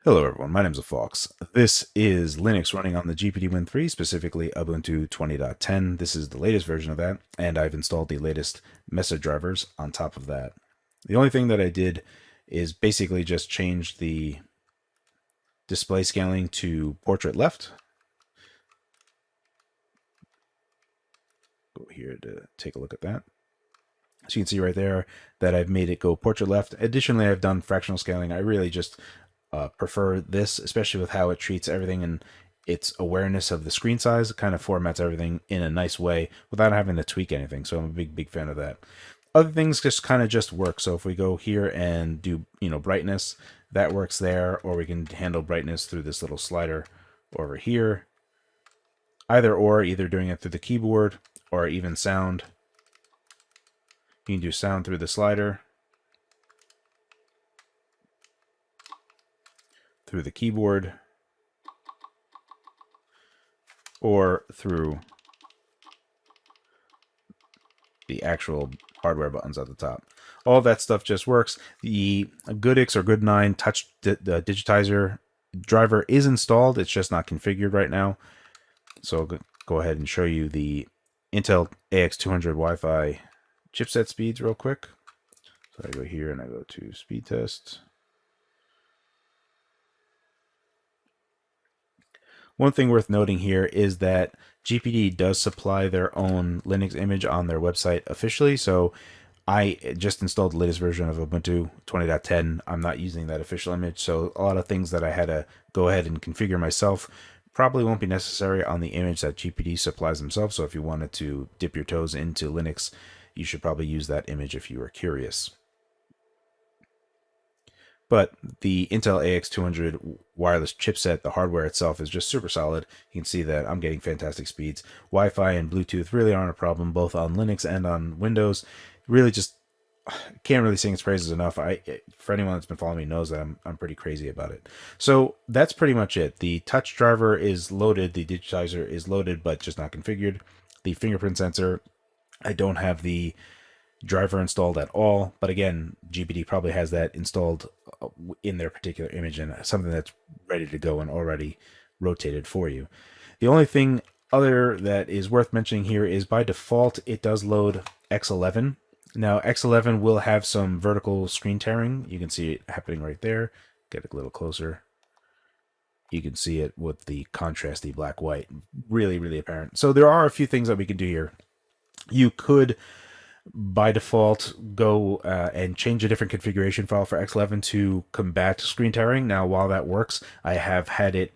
Hello everyone, my name is Phawx. This is Linux running on the GPD Win3, specifically Ubuntu 20.10. This is the latest version of that, and I've installed the latest Mesa drivers on top of that. The only thing that I did is basically just change the display scaling to portrait left. Go here to take a look at that. So you can see right there that I've made it go portrait left. Additionally, I've done fractional scaling. I really just prefer this, especially with how it treats everything and its awareness of the screen size. It kind of formats everything in a nice way without having to tweak anything. So I'm a big fan of that. Other things just kind of just work. So if we go here and do, brightness, that works there, or we can handle brightness through this little slider over here. Either doing it through the keyboard or even sound. You can do sound through the slider, through the keyboard, or through the actual hardware buttons at the top. All that stuff just works. The GoodX or Good9 touch digitizer driver is installed. It's just not configured right now. So I'll go ahead and show you the Intel AX200 Wi-Fi chipset speeds real quick. So I go here and I go to speed test. One thing worth noting here is that GPD does supply their own Linux image on their website officially. So I just installed the latest version of Ubuntu 20.10. I'm not using that official image. So a lot of things that I had to go ahead and configure myself probably won't be necessary on the image that GPD supplies themselves. So if you wanted to dip your toes into Linux, you should probably use that image if you were curious. But the Intel AX200 wireless chipset, the hardware itself, is just super solid. You can see that I'm getting fantastic speeds. Wi-Fi and Bluetooth really aren't a problem, both on Linux and on Windows. Really just can't really sing its praises enough. For anyone that's been following me knows that I'm pretty crazy about it. So that's pretty much it. The touch driver is loaded, the digitizer is loaded, but just not configured. The fingerprint sensor, I don't have the driver installed at all, but again, GPD probably has that installed in their particular image and something that's ready to go and already rotated for you. The only thing other that is worth mentioning here is by default it does load X11. Now X11 will have some vertical screen tearing. You can see it happening right there. Get a little closer. You can see it with the contrasty black-white. Really apparent. So there are a few things that we can do here. You could by default go and change a different configuration file for X11 to combat screen tearing. Now, while that works, I have had it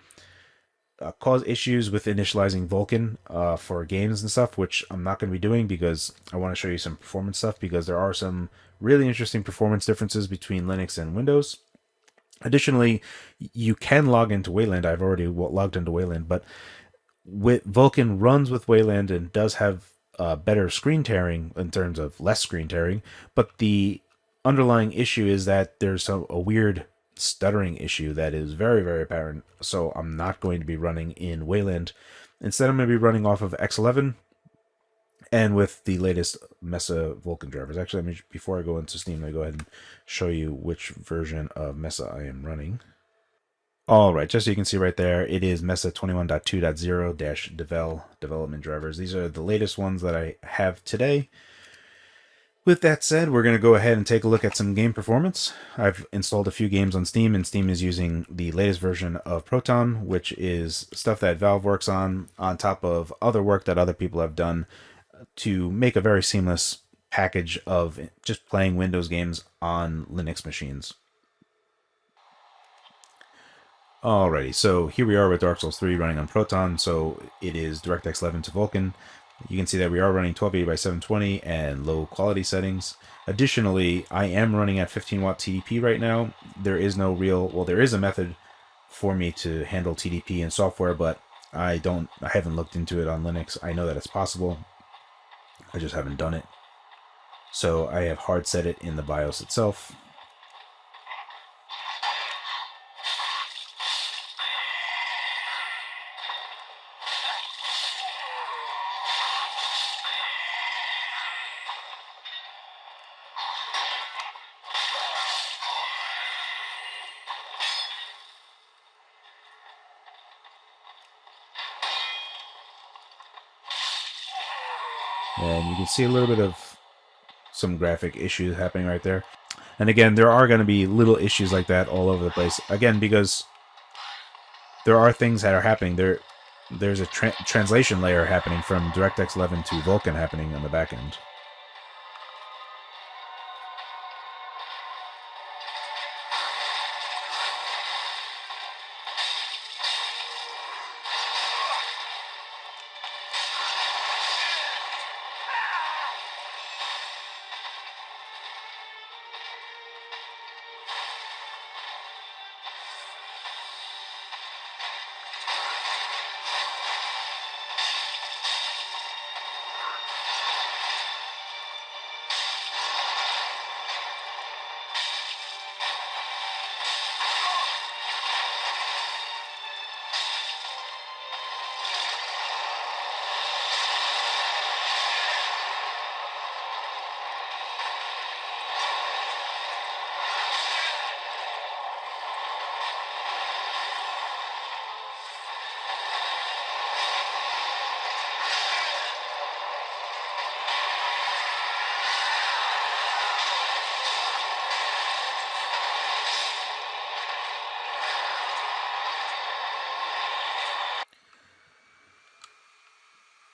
cause issues with initializing Vulkan for games and stuff, which I'm not going to be doing because I want to show you some performance stuff, because there are some really interesting performance differences between Linux and Windows. Additionally, you can log into Wayland. I've already logged into Wayland, but Vulkan runs with Wayland and does have better screen tearing in terms of less screen tearing, but the underlying issue is that there's a weird stuttering issue that is very apparent. So I'm not going to be running in Wayland. Instead, I'm going to be running off of X11 and with the latest Mesa Vulkan drivers. Actually, before I go into Steam, let me go ahead and show you which version of Mesa I am running. All right, just so you can see right there, it is Mesa 21.2.0-devel development drivers. These are the latest ones that I have today. With that said, we're going to go ahead and take a look at some game performance. I've installed a few games on Steam, and Steam is using the latest version of Proton, which is stuff that Valve works on top of other work that other people have done to make a very seamless package of just playing Windows games on Linux machines. Alrighty, so here we are with Dark Souls 3 running on Proton. So it is DirectX 11 to Vulkan. You can see that we are running 1280 by 720 and low quality settings. Additionally, I am running at 15 watt TDP right now. There is no there is a method for me to handle TDP in software, but I haven't looked into it on Linux. I know that it's possible. I just haven't done it. So I have hard set it in the BIOS itself. And you can see a little bit of some graphic issues happening right there. And again, there are going to be little issues like that all over the place. Again, because there are things that are happening. There's a translation layer happening from DirectX 11 to Vulkan happening on the back end.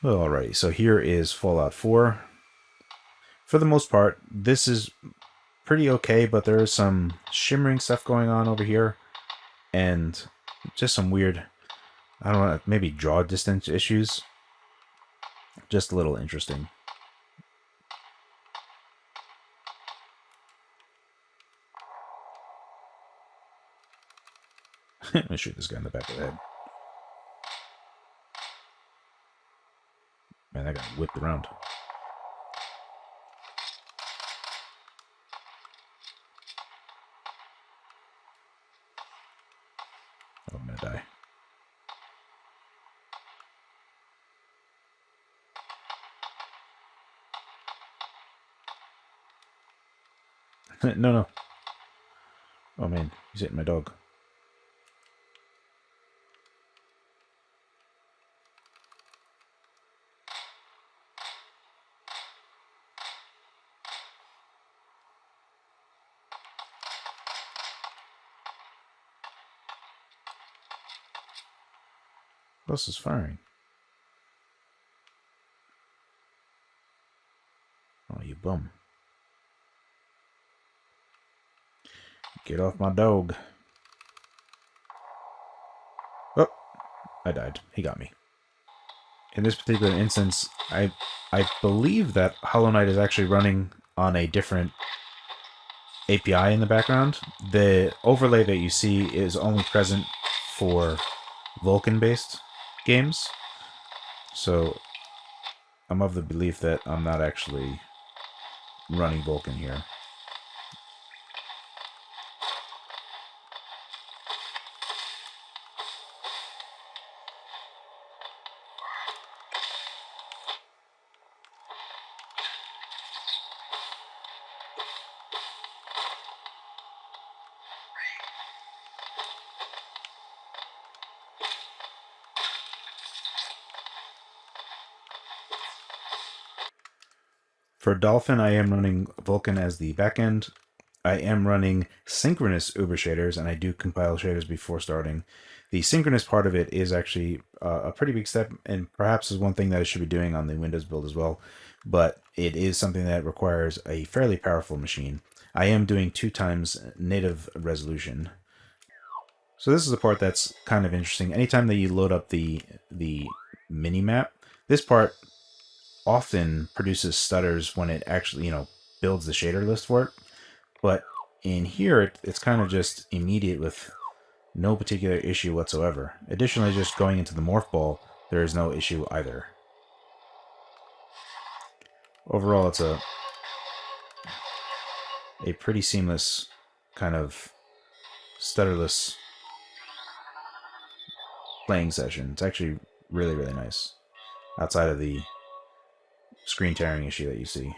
Alrighty, so here is Fallout 4. For the most part, this is pretty okay, but there is some shimmering stuff going on over here, and just some weird, I don't know, maybe draw distance issues. Just a little interesting. Let me shoot this guy in the back of the head. Man, that guy whipped around. Oh, I'm gonna die. No. Oh man, he's hitting my dog. Who else is firing? Oh, you bum. Get off my dog. Oh, I died. He got me. In this particular instance, I believe that Hollow Knight is actually running on a different API in the background. The overlay that you see is only present for Vulkan-based games. So I'm of the belief that I'm not actually running Vulkan here. For Dolphin, I am running Vulkan as the backend. I am running synchronous Uber shaders, and I do compile shaders before starting. The synchronous part of it is actually a pretty big step, and perhaps is one thing that I should be doing on the Windows build as well. But it is something that requires a fairly powerful machine. I am doing 2 times native resolution. So this is the part that's kind of interesting. Anytime that you load up the mini map, this part often produces stutters when it actually, builds the shader list for it. But in here, it's kind of just immediate with no particular issue whatsoever. Additionally, just going into the morph ball, there is no issue either. Overall, it's a pretty seamless kind of stutterless playing session. It's actually really, really nice. Outside of the screen tearing issue that you see.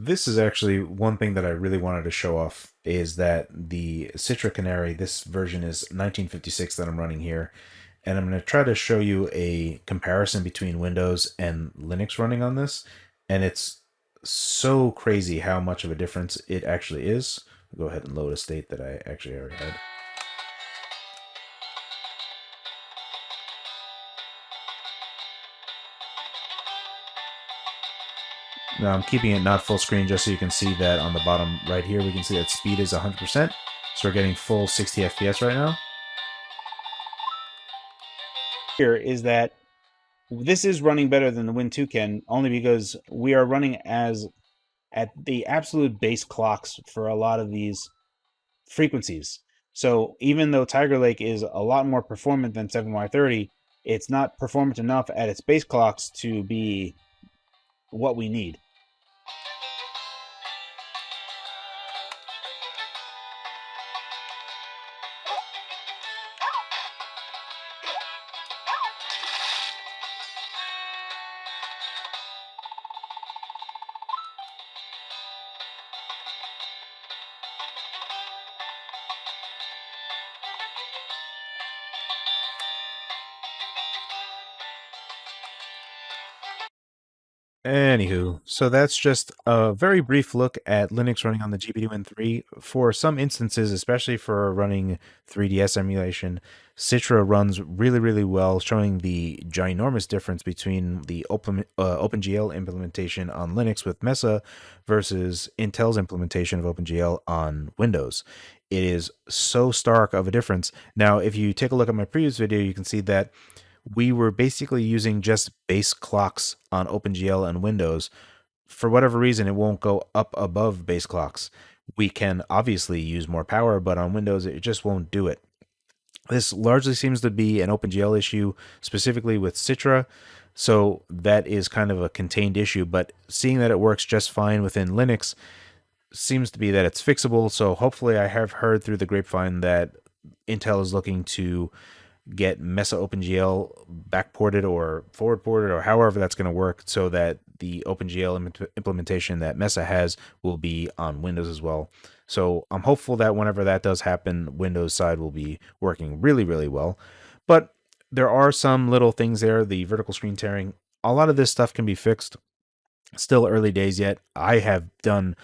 This is actually one thing that I really wanted to show off is that the Citra Canary, this version is 1956 that I'm running here, and I'm going to try to show you a comparison between Windows and Linux running on this, and it's so crazy how much of a difference it actually is. I'll go ahead and load a state that I actually already had. Now I'm keeping it not full screen just so you can see that on the bottom right here, we can see that speed is 100%. So we're getting full 60 FPS right now. Here is that this is running better than the Win 2 can, only because we are running as at the absolute base clocks for a lot of these frequencies. So even though Tiger Lake is a lot more performant than 7Y30, it's not performant enough at its base clocks to be what we need. Anywho, so that's just a very brief look at Linux running on the GPD Win 3. For some instances, especially for running 3DS emulation, Citra runs really, really well, showing the ginormous difference between the OpenGL implementation on Linux with Mesa versus Intel's implementation of OpenGL on Windows. It is so stark of a difference. Now, if you take a look at my previous video, you can see that we were basically using just base clocks on OpenGL and Windows. For whatever reason, it won't go up above base clocks. We can obviously use more power, but on Windows, it just won't do it. This largely seems to be an OpenGL issue, specifically with Citra. So that is kind of a contained issue, but seeing that it works just fine within Linux seems to be that it's fixable. So hopefully I have heard through the grapevine that Intel is looking to get Mesa OpenGL backported or forward ported or however that's going to work so that the OpenGL implementation that Mesa has will be on Windows as well. So I'm hopeful that whenever that does happen, Windows side will be working really, really well. But there are some little things there, the vertical screen tearing. A lot of this stuff can be fixed. Still early days yet. I have done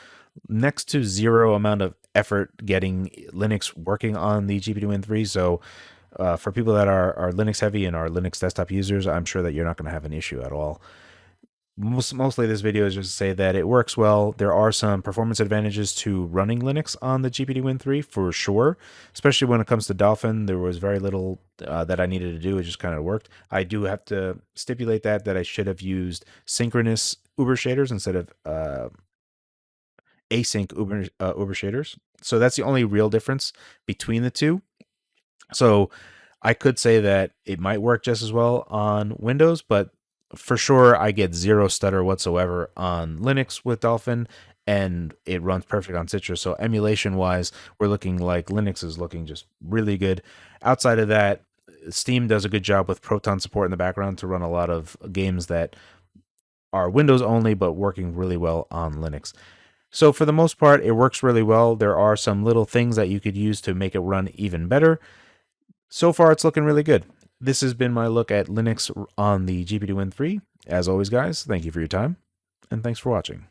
next to zero amount of effort getting Linux working on the GPD Win 3, so for people that are Linux heavy and are Linux desktop users, I'm sure that you're not going to have an issue at all. Mostly this video is just to say that it works well. There are some performance advantages to running Linux on the GPD Win 3 for sure, especially when it comes to Dolphin. There was very little that I needed to do. It just kind of worked. I do have to stipulate that I should have used synchronous Uber shaders instead of async Uber shaders. So that's the only real difference between the two. So I could say that it might work just as well on Windows, but for sure I get zero stutter whatsoever on Linux with Dolphin, and it runs perfect on Citra. So emulation wise, we're looking like Linux is looking just really good. Outside of that, Steam does a good job with Proton support in the background to run a lot of games that are Windows only, but working really well on Linux. So for the most part, it works really well. There are some little things that you could use to make it run even better. So far, it's looking really good. This has been my look at Linux on the GPD Win 3. As always, guys, thank you for your time, and thanks for watching.